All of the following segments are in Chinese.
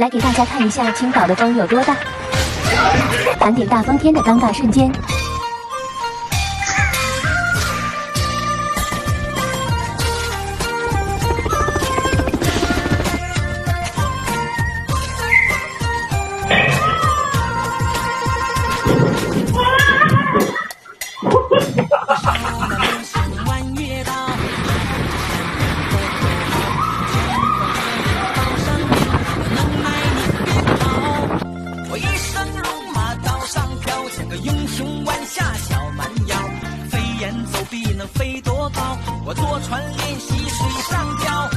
来给大家看一下青岛的风有多大，盘点大风天的尴尬瞬间。我坐船练习水上漂，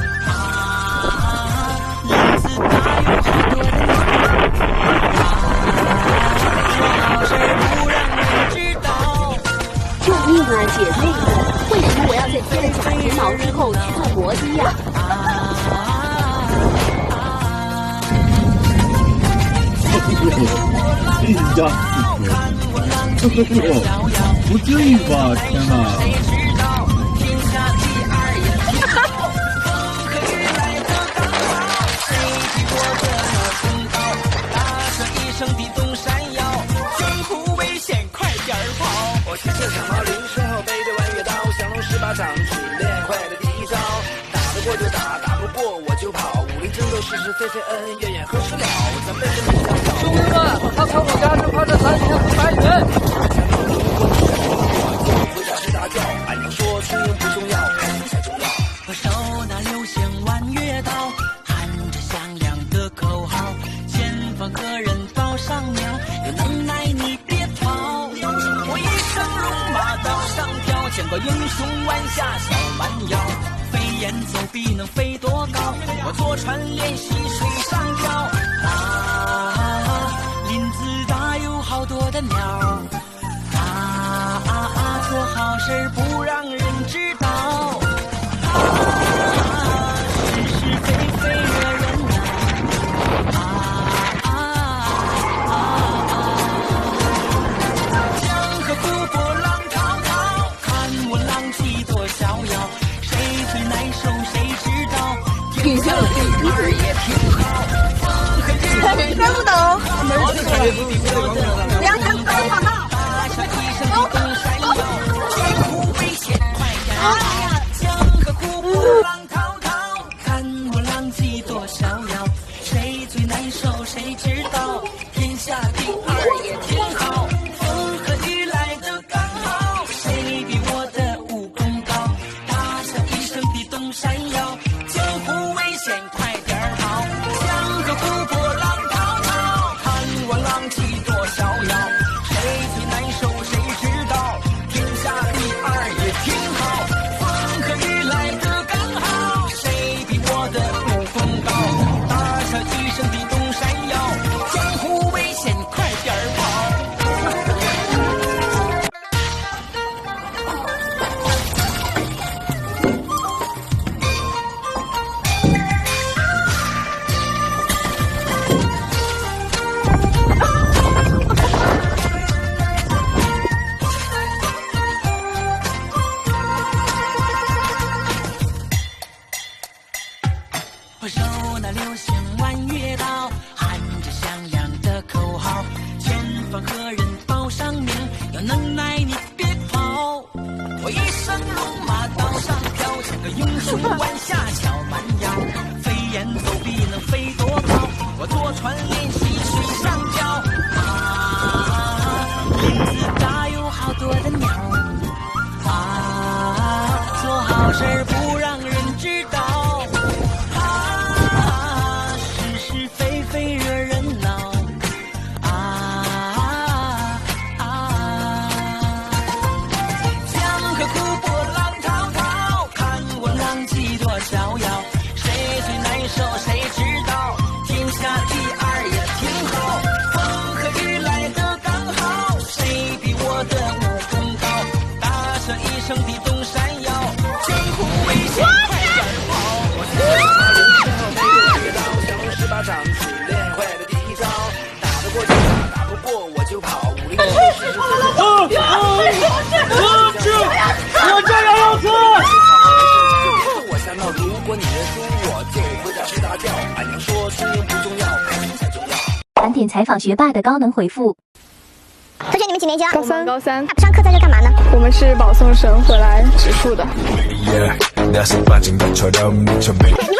林子大有好多的鸟，好事不让人知道。救命啊，姐妹们！为什么我要在贴了假睫毛之后去做搏击呀？不至于吧？天哪！声地动山摇，江湖危险，快点跑！我骑着长毛驴，身后背着弯月刀，降龙十八掌只练会了第一招，打得过就打，打不过我就跑，武林争斗是是非非恩怨怨何时了？咱们是你想想。兄弟们，他从我家这块的3500元。回家是大叫，俺娘说出不重要，开心才重要。我手拿流星弯月刀，喊着响亮的口号，前方客人上鸟，有能耐你别跑！我一生戎马刀上飘，见过英雄弯下小蛮腰，飞檐走壁能飞多高？我坐船练习水上漂，林子大有好多的鸟，做好事不让人知道，是是非非惹人恼。你这女儿也挺好，听不懂。梁山伯报告。江河湖泊浪滔滔，看我浪迹多逍遥。谁最难受谁知道，天下第二也挺好。风和雨来得刚好，谁比我的武功高？大笑一声地动山摇。江湖危险，快点跑！江河湖泊浪滔滔，看我浪迹多逍遥。谁最难受谁知道，天下第二也挺好。风和雨来得刚好，谁比我的武功高？大笑一声地动山摇，江湖危险，快点跑！我手拿流星弯月刀，喊着响亮的口号，前方客人报上名，有能耐你别跑！我一生戎马刀上飘，像个英雄弯下小蛮腰，飞檐走壁能飞多高？我坐船练习水上漂，林子大有好多的鸟，做好事不让人知道。谁知道天下第二也挺好，风和雨来得刚好，谁比我的武功高？大笑一声地动山摇，江湖危险，快点跑！我身后降龙十八掌只练会了第一招，打得过就打，打不过我就跑，武林是是我这样要死！我想到如果你认输，我就回家睡大觉。俺娘说输赢不重要。盘点采访学霸的高能回复。同学，你们几年级了？高三。不上课在这干嘛呢？我们是保送生回来植树的。你俩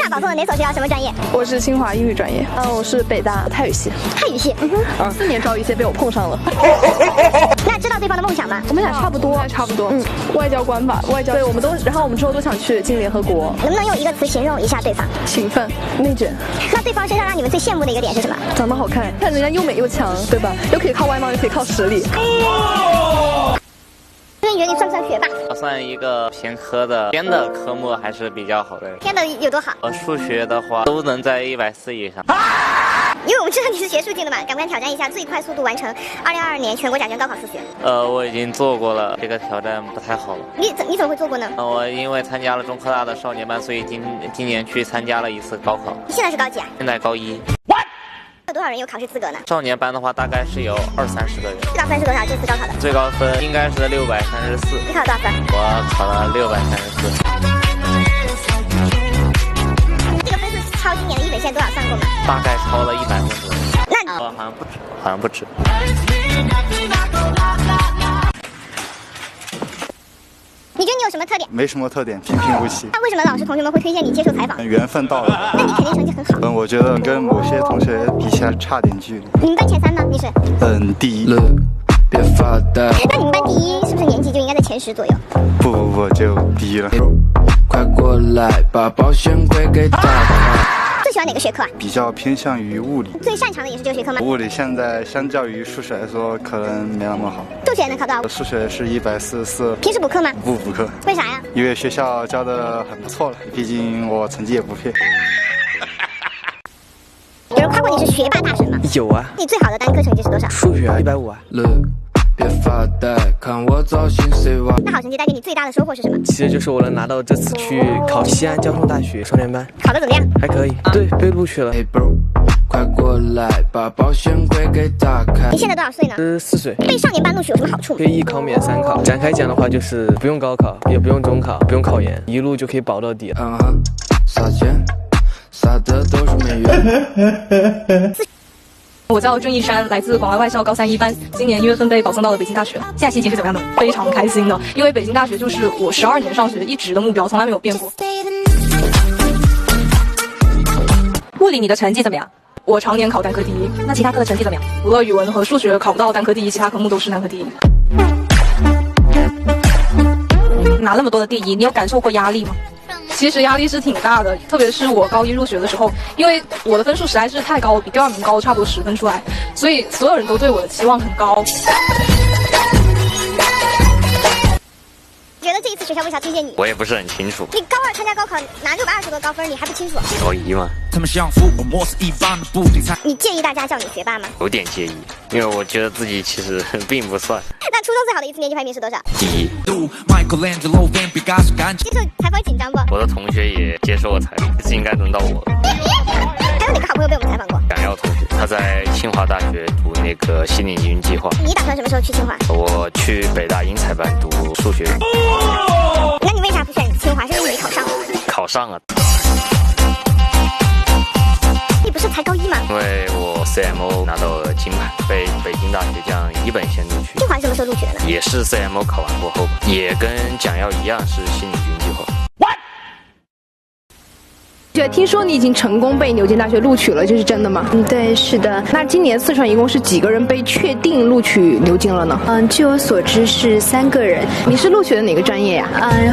保送的哪所学校？什么专业？我是清华英语专业。我是北大泰语系。泰语系。4年招一些被我碰上了。那知道对方的梦想吗？我们俩差不多。外交官吧，外交。对，我们之后都想去进联合国。能不能用一个词形容一下对方？勤奋、内卷。那对方身上让你们最羡慕的一个点是什么？长得好看，看人家又美又强，对吧？又可以靠外貌，又可以靠实力。你觉得你算不算学霸？我算一个偏科的，偏的科目还是比较好的。偏的有多好？数学的话都能在140以上。因为我们知道你是学数进的嘛，敢不敢挑战一下最快速度完成2022年全国甲卷高考数学？我已经做过了，这个挑战不太好了。你怎么会做过呢？我因为参加了中科大的少年班，所以今年去参加了一次高考。你现在是高几啊？现在高1。有多少人有考试资格呢？少年班的话，大概是有20-30个人。最高分是多少？这次高考的最高分应该是634。你考了多少分？我考了634。这个分数超今年的1本线多少算过吗？大概超了100分左右。那好像不止。你觉得你有什么特点？没什么特点，平平无奇。那为什么老师同学们会推荐你接受采访？缘分到了。那你肯定成绩很好。我觉得跟某些同学比起来差点距离。你们班前3吗？你是？第1。那你们班第1是不是年级就应该在前10左右？不，就第1了。快过来，把保险柜给打开。最喜欢哪个学科啊？比较偏向于物理。最擅长的也是这个学科吗？物理现在相较于数学来说，可能没那么好。数学能考多少？数学是144。平时补课吗？不补课。为啥呀？因为学校教的很不错了，毕竟我成绩也不骗。有人夸过你是学霸大神吗？有啊。你最好的单科成绩是多少？数学150啊。别发呆，看我造型谁挖。那好成绩带给你最大的收获是什么？其实就是我能拿到这次去考西安交通大学双联班。考得怎么样？还可以。对，被录取了。Hey bro， 快过来，把保险柜给打开。你现在多少岁呢？4岁。被少年班录取有什么好处？可以1考免3考。展开讲的话，就是不用高考，也不用中考，不用考研，一路就可以保到底。撒钱，撒的都是美元。我叫郑一山，来自广外外校高3一班，今年1月份被保送到了北京大学。现在心情是怎么样的？非常开心的，因为北京大学就是我12年上学一直的目标，从来没有变过。物理你的成绩怎么样？我常年考单科第1。那其他科的成绩怎么样？除了语文和数学考不到单科第1，其他科目都是单科第1。拿那么多的第1，你有感受过压力吗？其实压力是挺大的，特别是我高1入学的时候，因为我的分数实在是太高，比第2名高差不多10分出来，所以所有人都对我的期望很高。觉得这一次学校为啥推荐你？我也不是很清楚。你高2参加高考拿620多高分，你还不清楚？高1嘛。他们像福尔摩斯一般的不停猜。你介意大家叫你学霸吗？有点介意，因为我觉得自己其实并不算。那初中最好的一次年级排名是多少？第1。接受采访紧张不？我的同学也接受我采访，这次应该轮到我。还有哪个好朋友被我们采访过？蒋耀同学，他在清华大学读那个心理营计划。你打算什么时候去清华？我去北大英才班读数学。那你为啥不选清华？是因为你没考上？考上了。你不是才高1吗？因为我 CMO 拿到了金牌，被北京大学这样1本线录取。清华什么时候录取的呢？也是 CMO 考完过后，也跟蒋耀一样是心理营计划。听说你已经成功被牛津大学录取了，这是真的吗？对，是的。那今年四川一共是几个人被确定录取牛津了呢？据我所知是3个人。你是录取的哪个专业呀？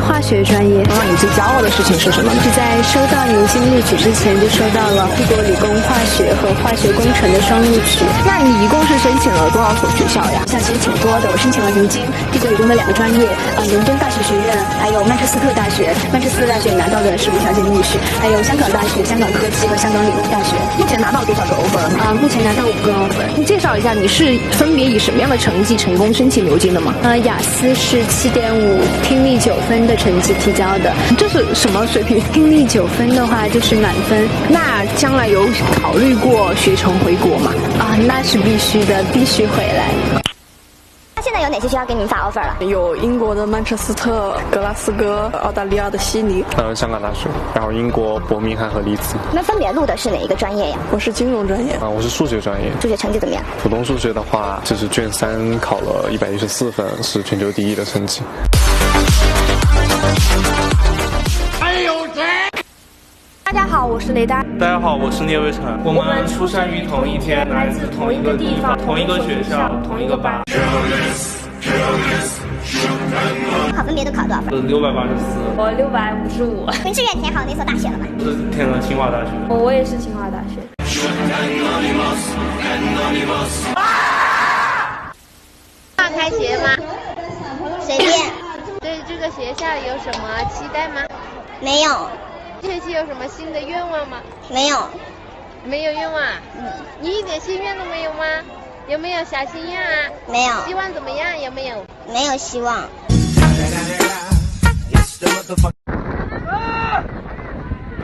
化学专业。让你最骄傲的事情是什么呢？是在收到牛津录取之前就收到了帝国理工化学和化学工程的双录取。那你一共是申请了多少所学校呀？其实挺多的，我申请了牛津、帝国理工的2个专业，伦敦大学学院，还有曼彻斯特大学。曼彻斯特大学拿到的是无条件录取，还有香港大学、香港科技和香港理工大学。目前拿到多少个 offer 呢？目前拿到5个 offer。你介绍一下，你是分别以什么样的成绩成功申请牛津的吗？雅思是7.5，听力9分的成绩提交的。这是什么水平？听力9分的话就是满分。那将来有考虑过学成回国吗？那是必须的，必须回来。现在有哪些学校给你们发 offer 了？有英国的曼彻斯特、格拉斯哥、澳大利亚的悉尼，香港大学，然后英国伯明翰和利兹。那分别录的是哪一个专业呀？我是金融专业。我是数学专业。数学成绩怎么样？普通数学的话，就是卷3考了114分，是全球第1的成绩。还有谁？大家好，我是雷丹。大家好，我是聂卫成。我们出生于同一天，来自同一个地方，同一个学校，同一个班。考分别都考多少分？684。我655。你志愿填好那所大学了吗？我是填了清华大学。我也是清华大学。开学吗？随便。对这个学校有什么期待吗？没有。这学期有什么新的愿望吗？没有。没有愿望？你一点心愿都没有吗？有没有小心愿啊？没有。希望怎么样？有没有？没有希望。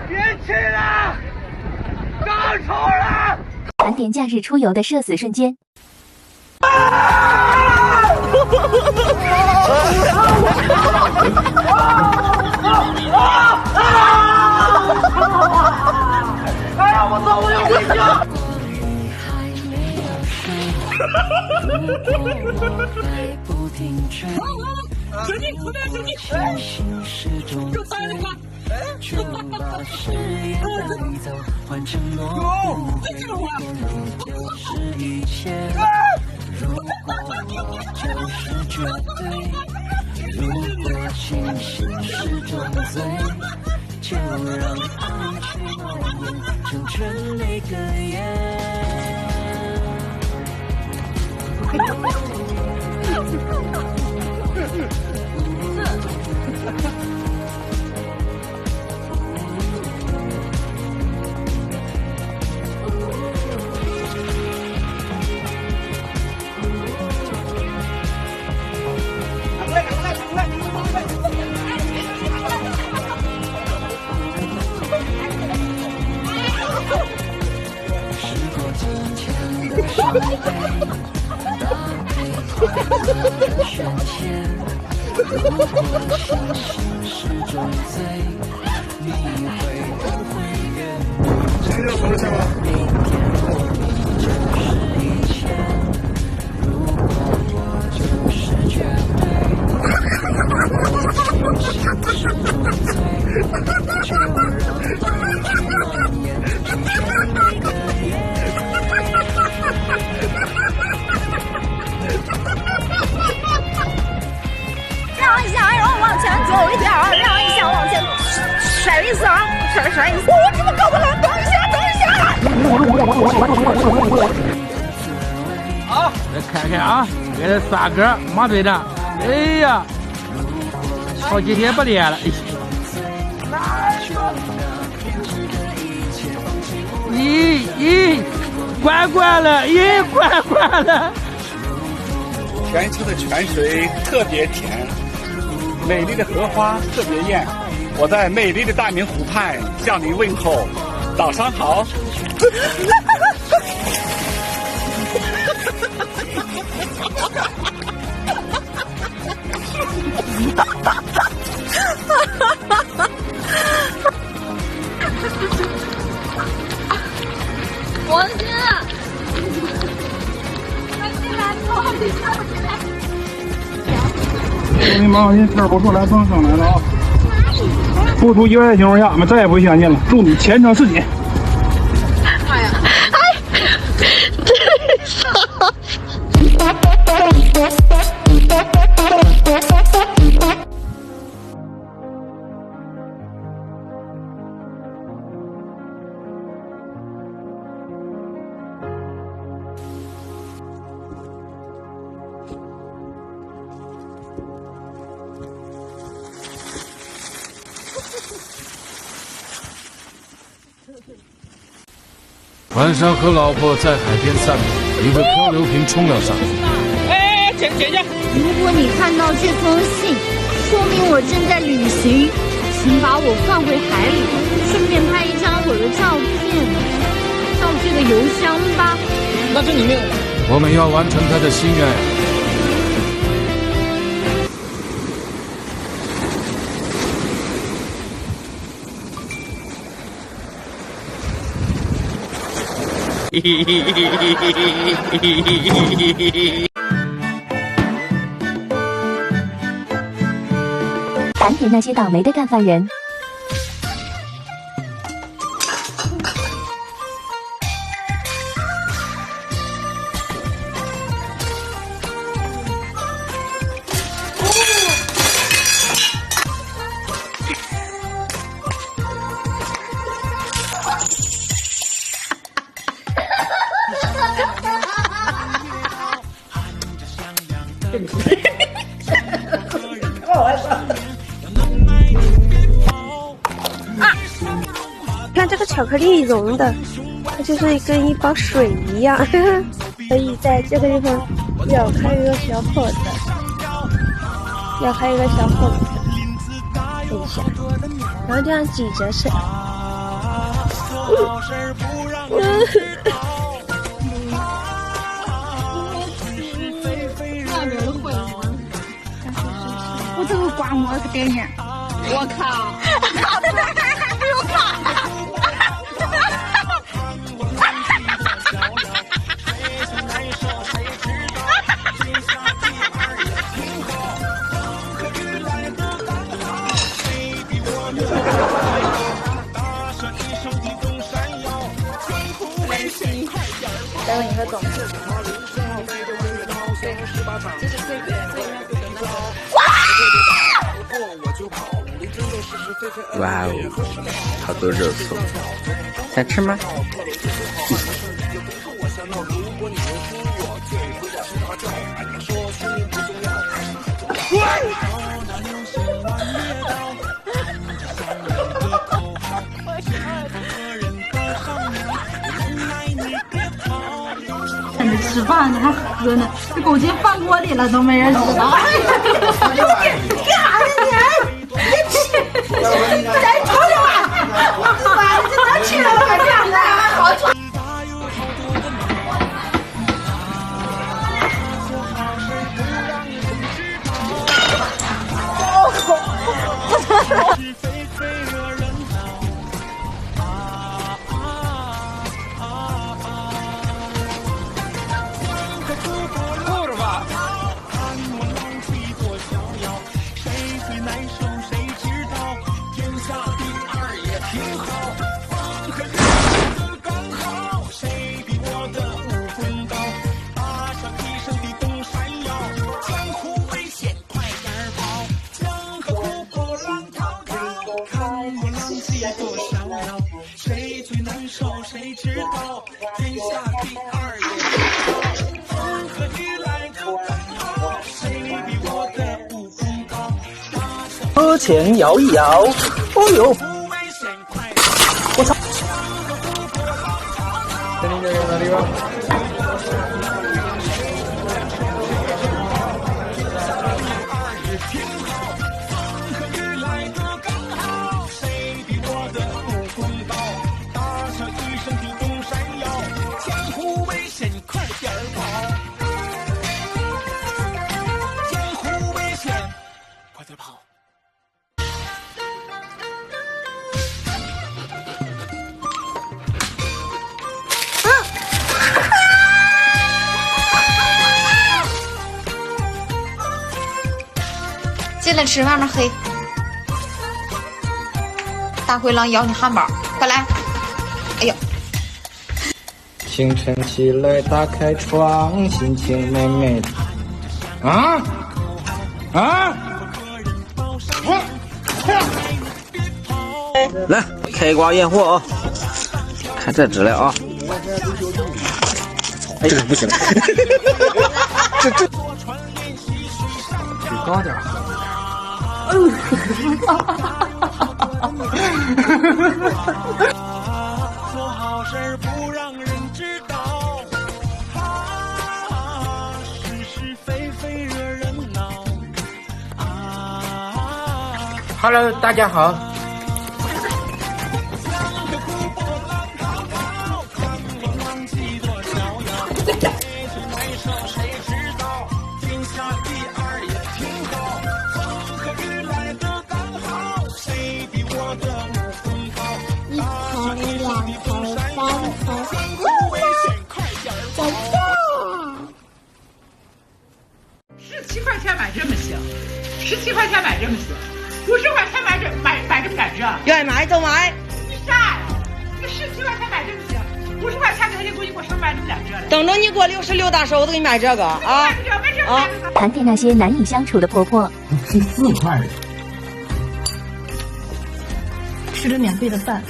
别去了，高潮了！盘点假日出游的社死瞬间。哎呀，我操！我要回家。兄弟，后面兄弟，就在那个。就把誓言带走，换承诺，就是一切。如果我就是绝对，如果清醒是种罪，就让爱去蔓延成全泪哽咽。让一下，然后往前走一点，让一下，往前甩一次啊，甩一次。我怎么搞不了？等一下，等一下。好，来看看啊，给这仨歌，马队长。哎呀，好几天不练了。咦，关了，关了。泉州的泉水特别甜，美丽的荷花特别艳。我在美丽的大明湖畔向您问候，早上好。我的天啊！快进来，快进来！你忙人事不出来，甭生来了啊！不出意外的情况下，我们再也不会相见了。祝你前程似锦。哎呀，真傻！晚上和老婆在海边散步，一个漂流瓶冲了上来。哎，姐姐，如果你看到这封信，说明我正在旅行，请把我放回海里，顺便拍一张我的照片，到这个邮箱吧。那是你命。我们要完成他的心愿。盘点那些倒霉的干饭人。看这个巧克力融的，它就是跟一包水一样，所以在这个地方要开一个小口子，等一下，然后这样挤着吃。我这个刮膜是给你，我靠！我靠！待会你会懂。哇哦，好多肉松，想吃吗？等着吃饭呢，还喝呢，这狗进饭锅里了，都没人知道。干啥呢你？再瞅瞅啊！妈的，这能吃了吗？这样的，好丑。谁最难受谁知道，天下第二也风和雨来都刚好，谁比我的武功高？车前摇一摇，哦呦！我操！这里有哪里吧？进来吃，外面黑。大灰狼咬你汉堡，快来！哎呦！清晨起来，打开窗，心情美美的。啊！来，开挂验货啊！看这质量啊！哎，这不行，这举高点。做好事不让人知道，是是非非惹人恼。Hello， 大家好。1头2头3头， 17块钱买这么些，50块钱买这么点这，愿意买就买。你啥呀？你17块钱买这么些，50块钱给你给我少买这么点这。等着你过66大寿，我都给你买这个啊！盘点那些难以相处的婆婆。14块。吃着免费的饭，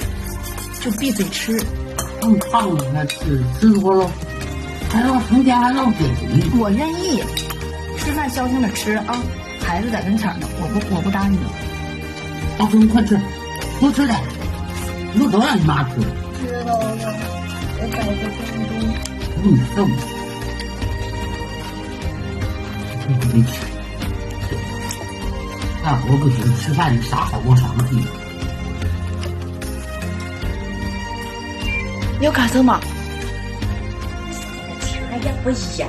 就闭嘴吃。胖了那吃多了，还要成天还要给你。我愿意，吃饭消停着吃啊，孩子在跟前呢，我不搭理你。大孙，快吃，多吃点，我都让你妈吃。知道了，我摆个东东。这么。你吃。大伙不行，吃饭你啥好过啥地方。你要干什么？情也不一样。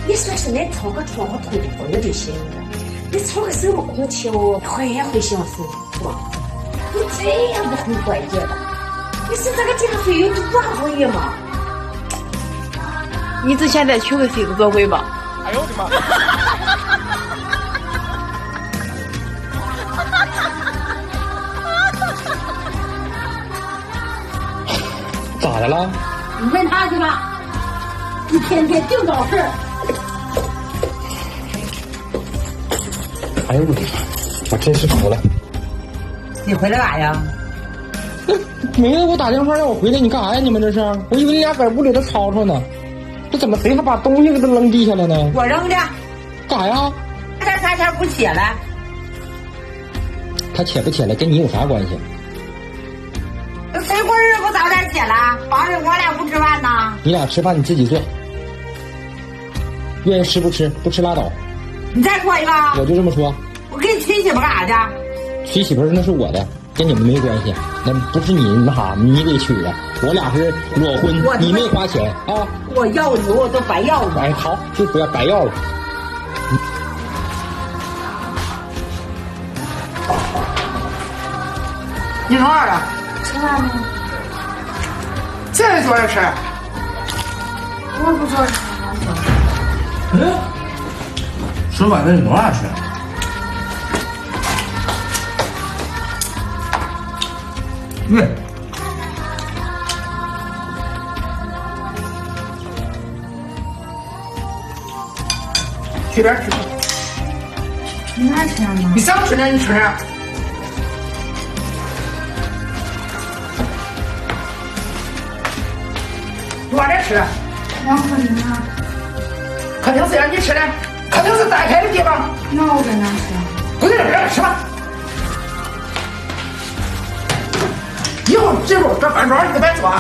你说是你凑个桌和通风就行了，你凑个什么空调，会也会享受，是吧？你这样不很怪异吧？你是这个电费有多少月吗？你之前再娶个媳妇做会吧？哎呦我的妈！咋的了？你问他去吧，你天天净找事儿。哎呦我的妈！我真是服了。你回来干呀？没有，我打电话让我回来，你干啥呀？你们这是？我以为你俩搁屋里头吵吵呢。这怎么谁还把东西给都扔地下了呢？我扔的。干啥呀？他前不写了。他写不写了，跟你有啥关系？谁过日不早点写了？保证我俩不吃饭呢？你俩吃饭你自己做，愿意吃不吃，不吃拉倒。你再说一个。我就这么说。我给你娶媳妇干啥去？娶媳妇那是我的，跟你们没关系，那不是你那啥，你给娶的，我俩是裸婚，你没花钱啊。我要你，我都白要了。哎，好，就不要白要了。你从哪儿啊？吃饭吗？现在坐着吃。我不坐着。吃饭那你多少吃？去边吃。你哪吃呢？你想吃哪你吃哪。往这吃。往客厅呢？客厅是让你吃的，客厅是带开的地方。那我在哪吃？不对，让你吃吧。以后记住，这饭桌你别坐，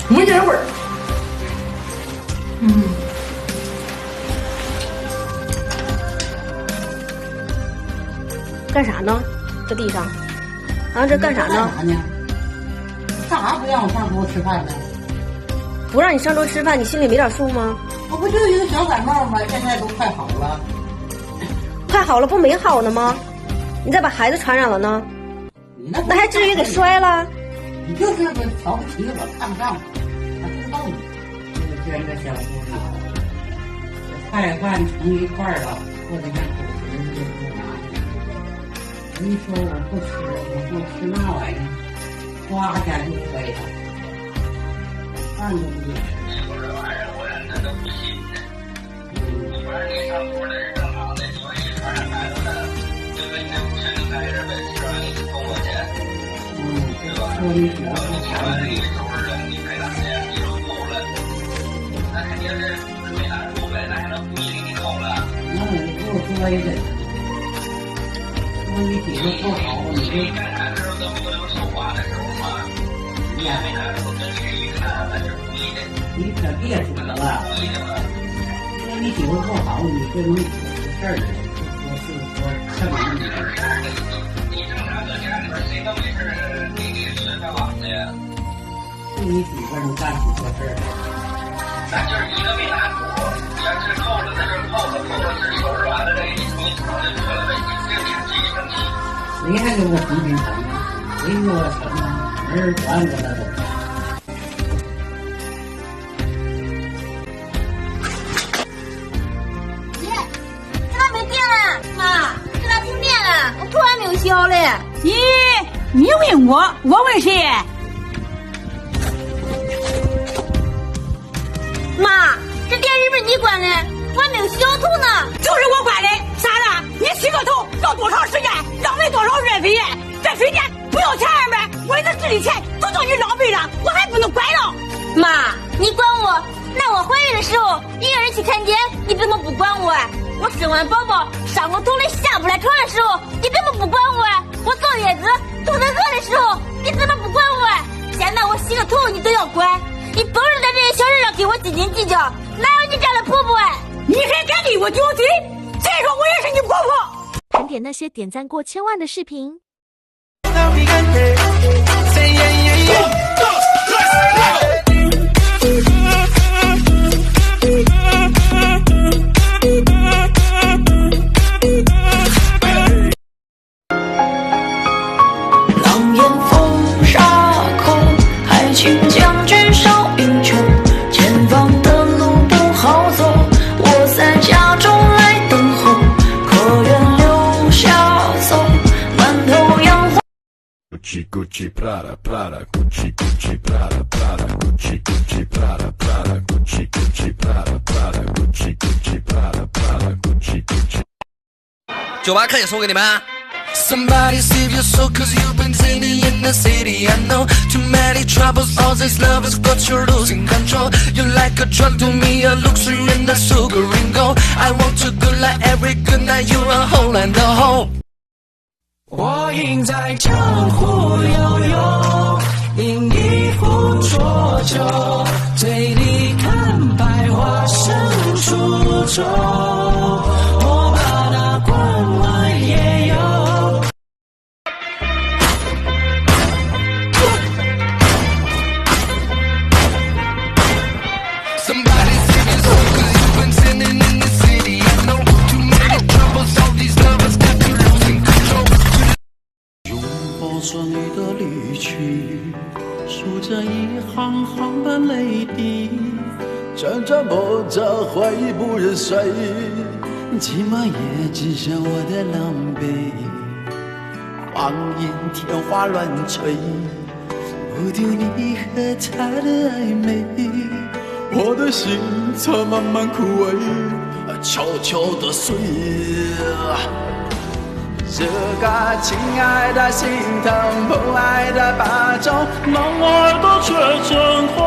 没人味儿。干啥呢？这地上，啊，这干啥呢？干啥不让我上桌吃饭呢？不让你上桌吃饭，你心里没点数吗？我不就一个小感冒吗？现在都快好了。快好了，不没好呢吗？你再把孩子传染了呢？那还至于给摔了？你就是个瞧不起我，看不上我，还不知道你，就是捐个小东西，菜饭成一块了，或者像口食就不拿。你说我不吃，我不吃那玩意儿，花钱就可以了，饭都不吃。这玩意儿我那都不信呢。你说你上桌的是正常的，所以传染孩子的，就跟你那不是在这呗，吃完你送过去。对吧？你吃完这一周了，你赔他钱，你说够了，那肯定是没拿够呗，那还能故意给你扣了？那你给我说一个，说你几个不好，你就干啥时候都不能说话的时候嘛，你也没拿够，跟谁一看那是故意的，你可别说了，故意的嘛。说你几个不好，你就能出事儿了，就说看你。你正常搁家里边谁都没事儿。你几个能干出这事儿来？咱就是一个没拿住，你要是扣了，那就扣了，扣了是手软了，再给你重新就得了呗。你这自己生气，谁还给我重新成啊？谁给我成啊？没人管我了都。爷，这咋没电了？妈，这咋停电好嘞。你问我，我问谁？妈，这电视是你关的，我还没有洗头呢。就是我关的，傻子，你洗个头要多长时间？浪费多少热水？这水电不要钱呗？我这自己钱都叫你浪费了，我还不能管了。妈，你管我？那我怀孕的时候一个人去看检，你怎么不管我？我生完宝宝上过头的下不来床的时候，你怎么不管我？我坐月子肚子饿的时候，你怎么不管我？现在我洗个头你都要管，你总是在这些小事上给我斤斤计较，哪有你这样的婆婆？你还敢对我顶嘴？再说我也是你婆婆。盘点那些点赞过1000万的视频。狼烟风沙口，海清将军少英雄。前方的路不好走，我在家中来等候。可愿留下走，满头阳光。Gucci Gucci Prada Prada Gucci Gucci Prada Prada Gucci Gucci Prada Prada Gucci Gucci Prada Prada Gucci Gucci Prada Prada Gucci Gucci。酒吧课也送给你们。Somebody save your soul, cause you've been sailing in the city. I know too many troubles, all this love has got you losing control. You're like a drug to me, a luxury and a sugar and gold. I want you good like every good night, you a hole and a hole. 我应在江湖悠悠，饮一壶浊酒，醉里看百花生出洲。我把那关外也有。Somebody save your soul, cause you've been sailing in the city. I know too many troubles, all these lovers got you losing control. 用破损你的离去，数着一行行的泪滴，挣扎磨着回忆不忍睡，寂寞也只剩我的狼狈。谎言天花乱坠，不丢你和他的暧昧，我的心才慢慢枯萎，悄悄地碎。这个亲爱的心疼，不爱的白昼，能爱的却真空，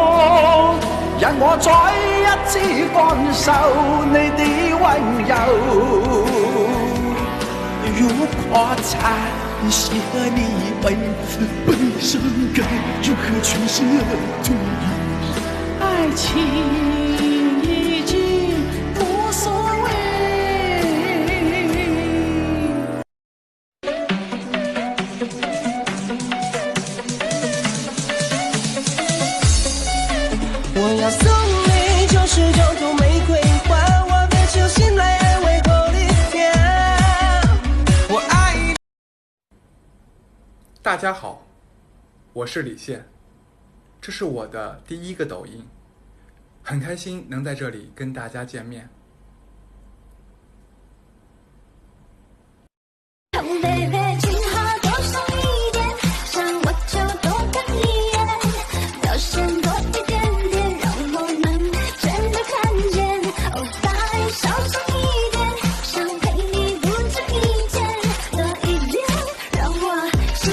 让我再一次感受你的温柔。如果才是和你为悲伤该如何诠释痛？爱情已经无所谓。我要送你99朵玫瑰花，我的手心来安慰后的天。我爱你。大家好，我是李现，这是我的第1个抖音，很开心能在这里跟大家见面。心